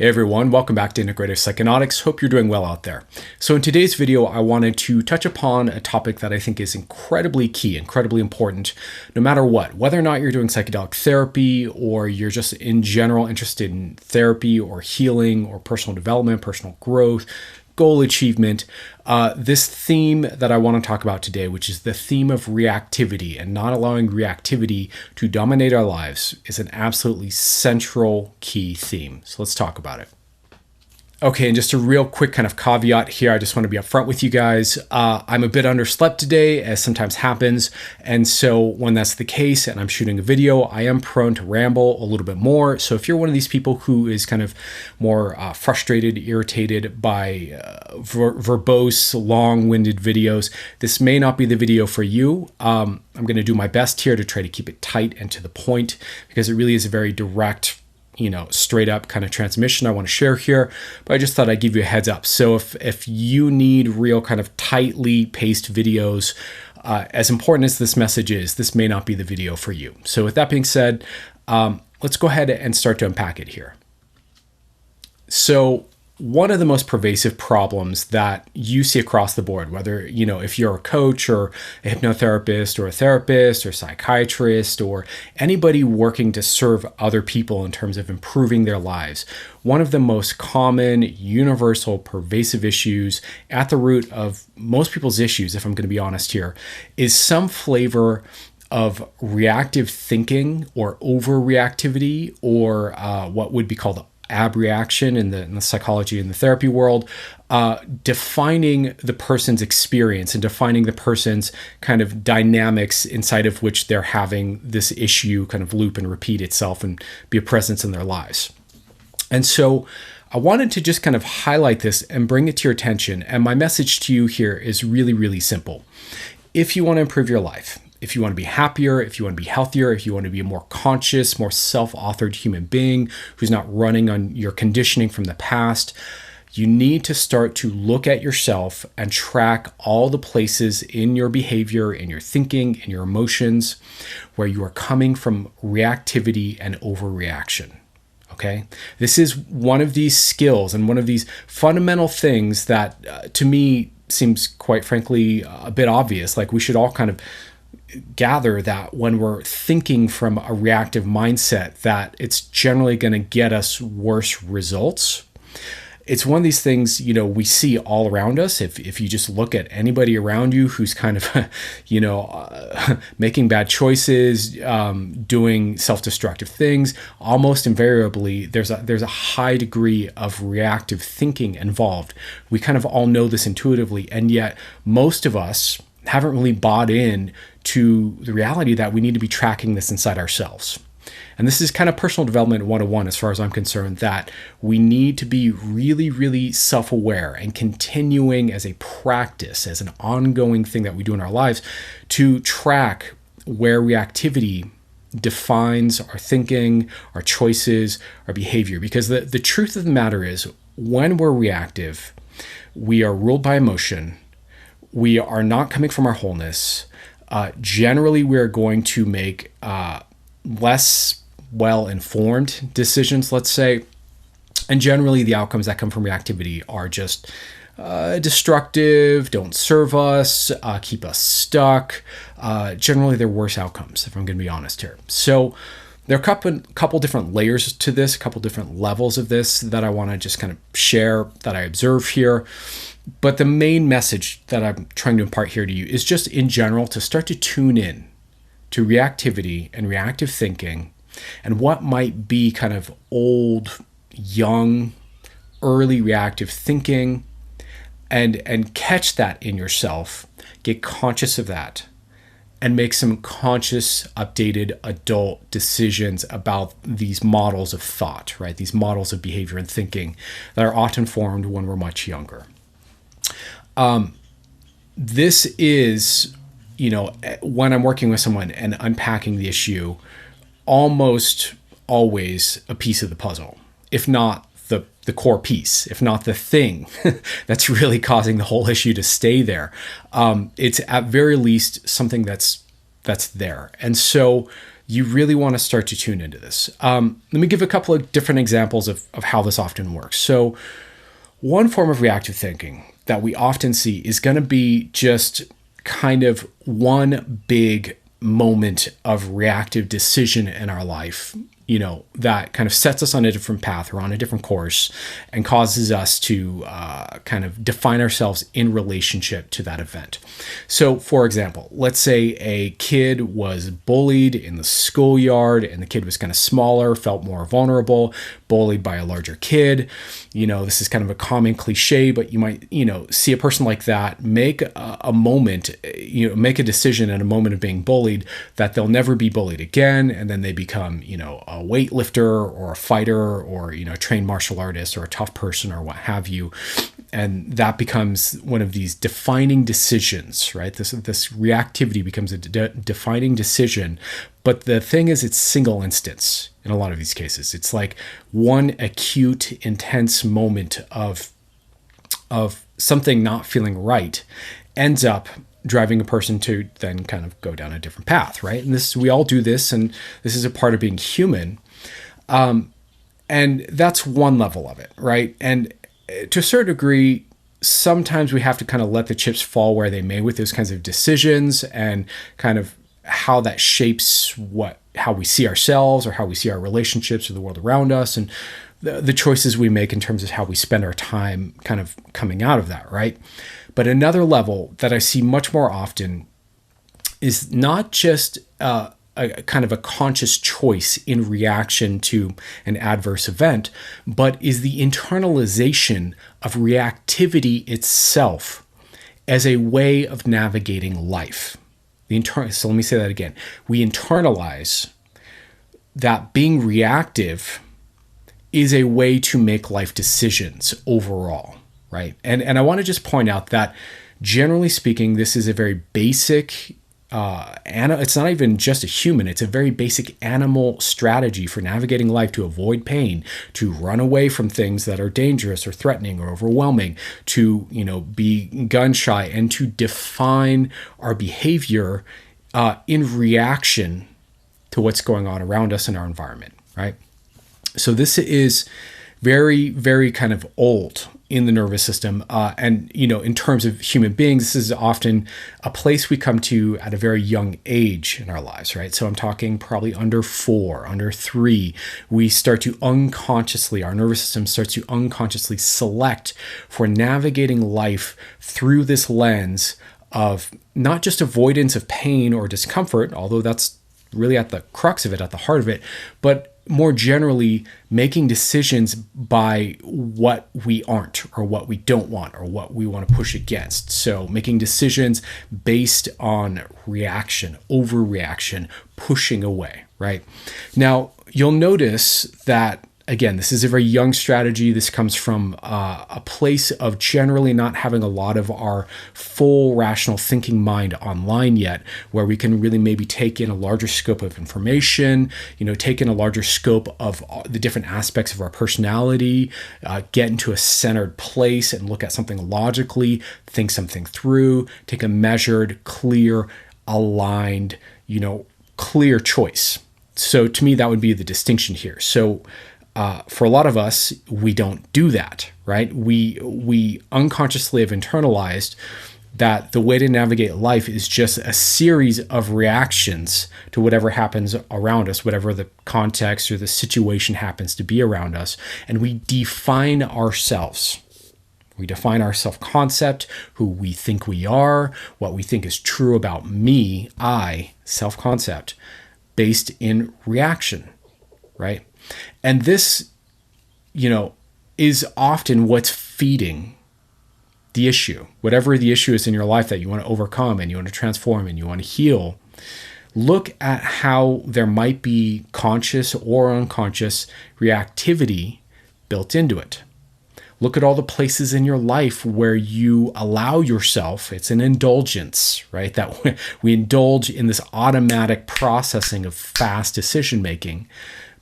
Hey everyone, welcome back to Integrative Psychonautics. Hope you're doing well out there. So in today's video, I wanted to touch upon a topic that I think is incredibly key, incredibly important, no matter what, whether or not you're doing psychedelic therapy or you're just in general interested in therapy or healing or personal development, personal growth, goal achievement. This theme that I want to talk about today, which is the theme of reactivity and not allowing reactivity to dominate our lives, is an absolutely central key theme. So let's talk about it. Okay, and just a real quick kind of caveat here. I just want to be upfront with you guys. I'm a bit underslept today, as sometimes happens. And so when that's the case and I'm shooting a video, I am prone to ramble a little bit more. So if you're one of these people who is kind of more frustrated, irritated by verbose, long-winded videos, this may not be the video for you. I'm going to do my best here to try to keep it tight and to the point because it really is a very direct, straight up kind of transmission I want to share here, but I just thought I'd give you a heads up. So if you need real kind of tightly paced videos, as important as this message is, this may not be the video for you. So with that being said, let's go ahead and start to unpack it here. So one of the most pervasive problems that you see across the board, whether, if you're a coach or a hypnotherapist or a therapist or psychiatrist or anybody working to serve other people in terms of improving their lives, one of the most common, universal, pervasive issues at the root of most people's issues, if I'm going to be honest here, is some flavor of reactive thinking or overreactivity or what would be called abreaction in the psychology and the therapy world, defining the person's experience and defining the person's kind of dynamics inside of which they're having this issue kind of loop and repeat itself and be a presence in their lives. And so I wanted to just kind of highlight this and bring it to your attention. And my message to you here is really, really simple. If you want to improve your life, if you want to be happier, if you want to be healthier, if you want to be a more conscious, more self-authored human being who's not running on your conditioning from the past, you need to start to look at yourself and track all the places in your behavior, in your thinking, in your emotions, where you are coming from reactivity and overreaction. Okay? This is one of these skills and one of these fundamental things that to me seems quite frankly a bit obvious. Like we should all kind of gather that when we're thinking from a reactive mindset, that it's generally going to get us worse results. It's one of these things, we see all around us. If you just look at anybody around you who's kind of, making bad choices, doing self-destructive things, almost invariably, there's a high degree of reactive thinking involved. We kind of all know this intuitively, and yet most of us haven't really bought in to the reality that we need to be tracking this inside ourselves. And this is kind of personal development 101 as far as I'm concerned, that we need to be really, really self-aware and continuing as a practice, as an ongoing thing that we do in our lives, to track where reactivity defines our thinking, our choices, our behavior. Because the truth of the matter is, when we're reactive, we are ruled by emotion. We are not coming from our wholeness. Generally, we're going to make less well-informed decisions, let's say. And generally, the outcomes that come from reactivity are just destructive, don't serve us, keep us stuck. Generally, they're worse outcomes, if I'm going to be honest here. So there are a couple different layers to this, a couple different levels of this that I want to just kind of share that I observe here. But the main message that I'm trying to impart here to you is just in general to start to tune in to reactivity and reactive thinking and what might be kind of old, young, early reactive thinking and catch that in yourself, get conscious of that, and make some conscious, updated adult decisions about these models of thought, right? These models of behavior and thinking that are often formed when we're much younger. This is, when I'm working with someone and unpacking the issue, almost always a piece of the puzzle, if not the core piece, if not the thing that's really causing the whole issue to stay there. It's at very least something that's there. And so you really want to start to tune into this. Let me give a couple of different examples of how this often works. So one form of reactive thinking that we often see is going to be just kind of one big moment of reactive decision in our life, that kind of sets us on a different path or on a different course and causes us to kind of define ourselves in relationship to that event. So, for example, let's say a kid was bullied in the schoolyard and the kid was kind of smaller, felt more vulnerable, bullied by a larger kid. This is kind of a common cliche, but you might, see a person like that make a moment, make a decision in a moment of being bullied that they'll never be bullied again. And then they become, a weightlifter or a fighter or, a trained martial artist or a tough person or what have you. And that becomes one of these defining decisions, right? This reactivity becomes a defining decision. But the thing is, it's single instance in a lot of these cases. It's like one acute, intense moment of something not feeling right ends up driving a person to then kind of go down a different path, right? And we all do this, and this is a part of being human. And that's one level of it, right? And to a certain degree, sometimes we have to kind of let the chips fall where they may with those kinds of decisions and kind of how that shapes how we see ourselves or how we see our relationships or the world around us, and the choices we make in terms of how we spend our time kind of coming out of that, right? But another level that I see much more often is not just a kind of a conscious choice in reaction to an adverse event, but is the internalization of reactivity itself as a way of navigating life. So let me say that again. We internalize that being reactive is a way to make life decisions overall, right? And I want to just point out that generally speaking, this is a very basic, it's not even just a human, it's a very basic animal strategy for navigating life to avoid pain, to run away from things that are dangerous or threatening or overwhelming, to, be gun shy, and to define our behavior in reaction to what's going on around us in our environment, right? So this is very, very kind of old in the nervous system. And, in terms of human beings, this is often a place we come to at a very young age in our lives, right? So I'm talking probably under 4, under 3, we start to our nervous system starts to unconsciously select for navigating life through this lens of not just avoidance of pain or discomfort, although that's really at the crux of it, at the heart of it, but more generally making decisions by what we aren't or what we don't want or what we want to push against. So making decisions based on reaction, overreaction, pushing away, right? Now, you'll notice that, again, this is a very young strategy. This comes from a place of generally not having a lot of our full rational thinking mind online yet, where we can really maybe take in a larger scope of information, take in a larger scope of the different aspects of our personality, get into a centered place and look at something logically, think something through, take a measured, clear, aligned, clear choice. So to me, that would be the distinction here. So for a lot of us, we don't do that, right? We unconsciously have internalized that the way to navigate life is just a series of reactions to whatever happens around us, whatever the context or the situation happens to be around us. And we define ourselves. We define our self-concept, who we think we are, what we think is true about me, I, self-concept, based in reaction, right? And this, is often what's feeding the issue. Whatever the issue is in your life that you want to overcome and you want to transform and you want to heal, look at how there might be conscious or unconscious reactivity built into it. Look at all the places in your life where you allow yourself, it's an indulgence, right? That we indulge in this automatic processing of fast decision making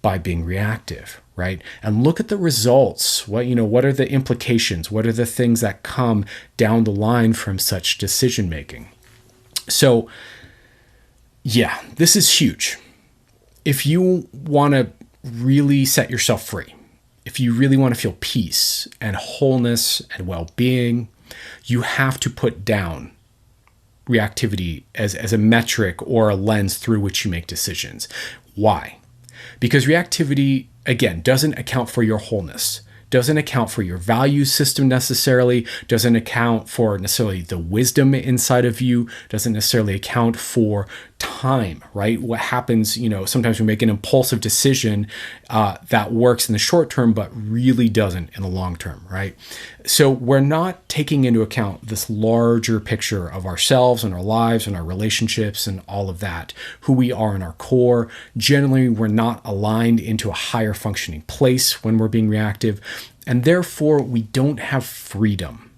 by being reactive, right? And look at the results. What are the implications? What are the things that come down the line from such decision making? So, yeah, this is huge. if you want to really set yourself free, if you really want to feel peace and wholeness and well-being, you have to put down reactivity as a metric or a lens through which you make decisions. Why? Because reactivity, again, doesn't account for your wholeness, doesn't account for your value system necessarily, doesn't account for necessarily the wisdom inside of you, doesn't necessarily account for time, right? What happens, sometimes we make an impulsive decision that works in the short term, but really doesn't in the long term, right? So we're not taking into account this larger picture of ourselves and our lives and our relationships and all of that, who we are in our core. Generally, we're not aligned into a higher functioning place when we're being reactive, and therefore we don't have freedom.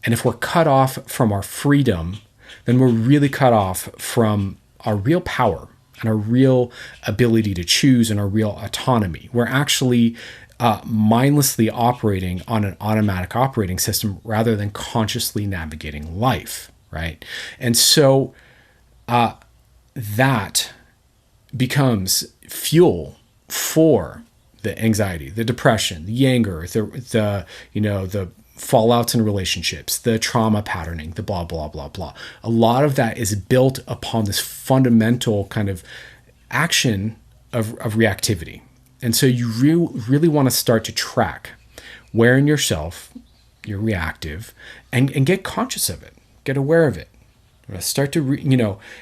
And if we're cut off from our freedom, then we're really cut off from our real power and our real ability to choose and our real autonomy. We're actually mindlessly operating on an automatic operating system rather than consciously navigating life, right? And so that becomes fuel for the anxiety, the depression, the anger, the fallouts in relationships, the trauma patterning, the blah, blah, blah, blah. A lot of that is built upon this fundamental kind of action of reactivity. And so you really want to start to track where in yourself you're reactive and get conscious of it, get aware of it. Start to,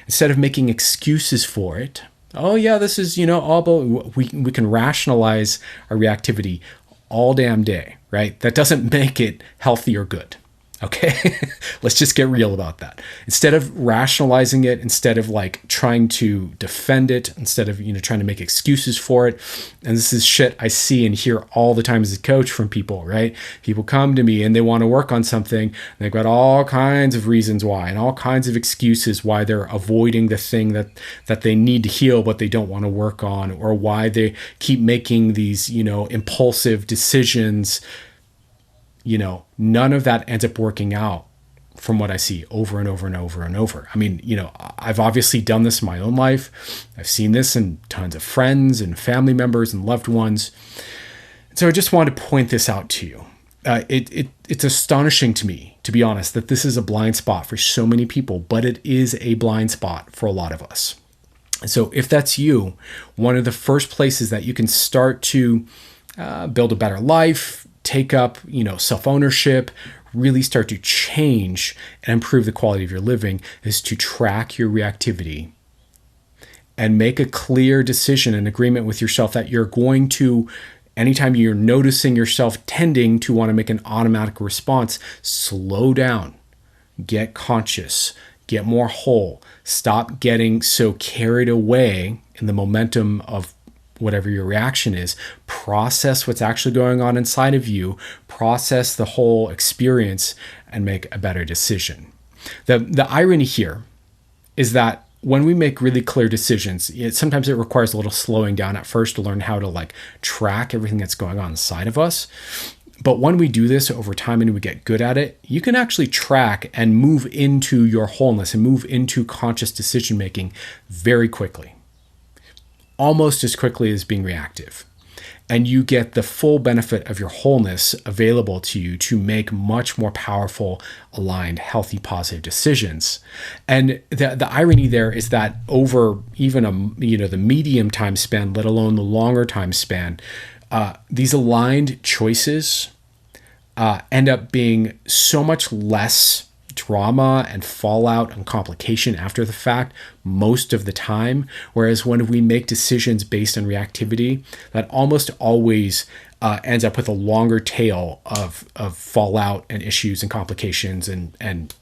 instead of making excuses for it, oh yeah, this is, all about, we can rationalize our reactivity all damn day, right? That doesn't make it healthy or good. Okay, let's just get real about that. Instead of rationalizing it, instead of like trying to defend it, instead of trying to make excuses for it, and this is shit I see and hear all the time as a coach from people, right? People come to me and they want to work on something. And they've got all kinds of reasons why and all kinds of excuses why they're avoiding the thing that they need to heal but they don't want to work on, or why they keep making these impulsive decisions. None of that ends up working out from what I see over and over and over and over. I mean, I've obviously done this in my own life. I've seen this in tons of friends and family members and loved ones. So I just wanted to point this out to you. It's astonishing to me, to be honest, that this is a blind spot for so many people, but it is a blind spot for a lot of us. So if that's you, one of the first places that you can start to build a better life, take up, self-ownership, really start to change and improve the quality of your living is to track your reactivity and make a clear decision and agreement with yourself that you're going to, anytime you're noticing yourself tending to want to make an automatic response, slow down, get conscious, get more whole, stop getting so carried away in the momentum of whatever your reaction is, process what's actually going on inside of you, process the whole experience, and make a better decision. The irony here is that when we make really clear decisions, sometimes it requires a little slowing down at first to learn how to track everything that's going on inside of us. But when we do this over time and we get good at it, you can actually track and move into your wholeness and move into conscious decision making very quickly. Almost as quickly as being reactive. And you get the full benefit of your wholeness available to you to make much more powerful, aligned, healthy, positive decisions. And the irony there is that over even the medium time span, let alone the longer time span, these aligned choices end up being so much less drama and fallout and complication after the fact most of the time. Whereas when we make decisions based on reactivity, that almost always ends up with a longer tail of fallout and issues and complications and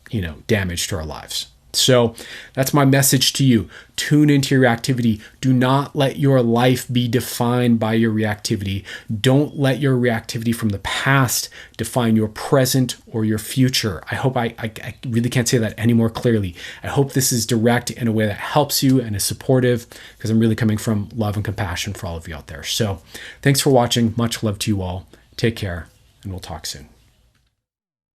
damage to our lives. So that's my message to you. Tune into your reactivity. Do not let your life be defined by your reactivity. Don't let your reactivity from the past define your present or your future. I hope I really can't say that any more clearly. I hope this is direct in a way that helps you and is supportive, because I'm really coming from love and compassion for all of you out there. So thanks for watching. Much love to you all. Take care, and we'll talk soon.